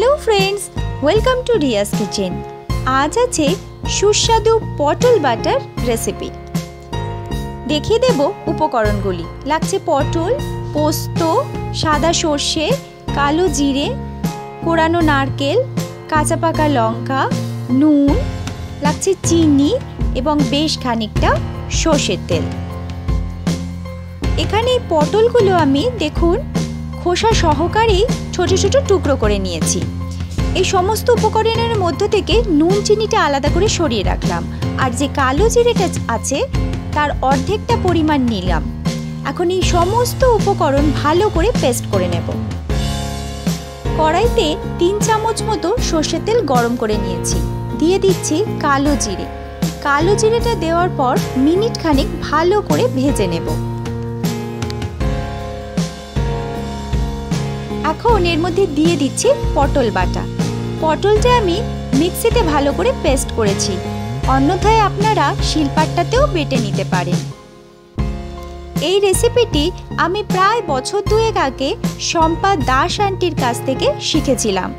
Hello friends, welcome to Riya's kitchen. আজ আছে সুস্বাদু পটল বাটার রেসিপি। দেখিয়ে দেব উপকরণগুলি। লাগছে পটল, পোস্ত, সাদা সর্ষে, কালো জিরে, কোরানো নারকেল, কাঁচা পাকা লঙ্কা, নুন, লাগছে চিনি এবং বেশ খানিকটা সর্ষের তেল। এখানে এই পটলগুলো আমি দেখুন খোসা সহকারেই ছোট ছোট টুকরো করে নিয়েছি। এই সমস্ত উপকরণের মধ্য থেকে নুন চিনিটা আলাদা করে সরিয়ে রাখলাম, আর যে কালো জিরেটা আছে তার অর্ধেকটা পরিমাণ নিলাম। এখন এই সমস্ত উপকরণ ভালো করে পেস্ট করে নেব। কড়াইতে 3 চামচ মতো সর্ষের তেল গরম করে নিয়েছি। দিয়ে দিচ্ছি কালো জিরে। কালো জিরেটা দেওয়ার পর মিনিট খানেক ভালো করে ভেজে নেব। এখন এর মধ্যে দিয়ে দিচ্ছি পটল বাটা। পটলটা আমি মিক্সিতে ভালো করে পেস্ট করেছি, অন্যথায় আপনারা শিলপাট্টাতেও বেটে নিতে পারেন। এই রেসিপিটি আমি প্রায় বছর 2 আগে শম্পা দাস আন্টির কাছ থেকে শিখেছিলাম।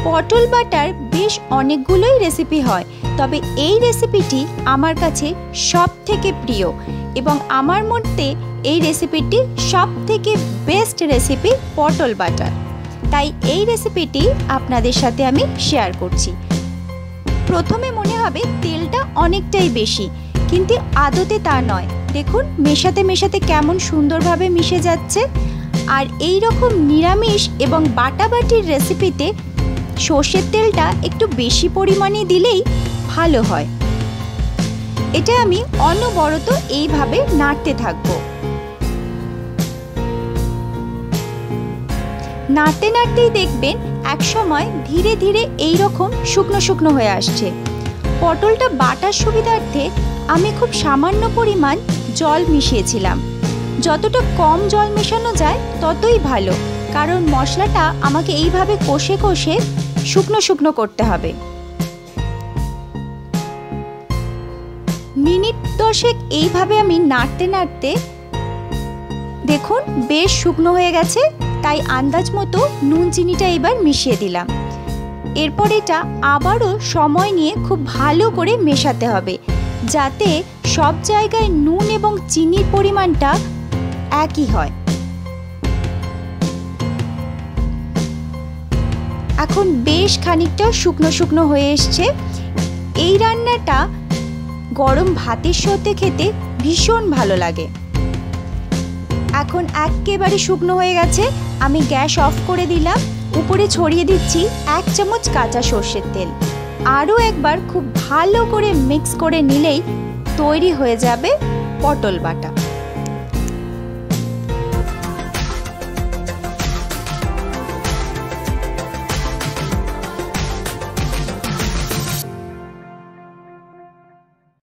পটল বাটার বেশ অনেকগুলোই রেসিপি হয়, তবে এই রেসিপিটি আমার কাছে সব থেকে প্রিয় এবং আমার মধ্যে এই রেসিপিটি সব থেকে বেস্ট রেসিপি পটল বাটার। তাই এই রেসিপিটি আপনাদের সাথে আমি শেয়ার করছি। প্রথমে মনে হবে তেলটা অনেকটাই বেশি, কিন্তু আদতে তা নয়। দেখুন মেশাতে মেশাতে কেমন সুন্দরভাবে মিশে যাচ্ছে। আর এই রকম নিরামিষ এবং বাটাবাটির রেসিপিতে সর্ষের তেলটা একটু বেশি পরিমাণে দিলেই ভালো হয়। এটা আমি অনবরত এইভাবে নাড়তে থাকবো। নাড়তে নাড়তেই দেখবেন এক সময় ধীরে ধীরে এই রকম শুকনো শুকনো হয়ে আসছে। পটলটা বাটার সুবিধার্থে আমি খুব সামান্য পরিমাণ জল মিশিয়েছিলাম। যতটা কম জল মেশানো যায় ততই ভালো, কারণ মশলাটা আমাকে এইভাবে কষে কষে শুকনো শুকনো করতে হবে। মিনিট 10 এইভাবে আমি নাড়তে নাড়তে দেখুন বেশ শুকনো হয়ে গেছে। তাই আন্দাজ মতো নুন চিনিটা এবার মিশিয়ে দিলাম। এরপর এটা আবারও সময় নিয়ে খুব ভালো করে মেশাতে হবে, যাতে সব জায়গায় নুন এবং চিনির পরিমাণটা একই হয়। এখন বেশ খানিকটা শুকনো শুকনো হয়ে এসছে। এই রান্নাটা গরম ভাতের সাথে খেতে ভীষণ ভালো লাগে। এখন একেবারে শুকনো হয়ে গেছে। আমি গ্যাস অফ করে দিলাম। উপরে ছড়িয়ে দিচ্ছি 1 চামচ কাঁচা সর্ষের তেল। আরও একবার খুব ভালো করে মিক্স করে নিলেই তৈরি হয়ে যাবে পটল বাটা।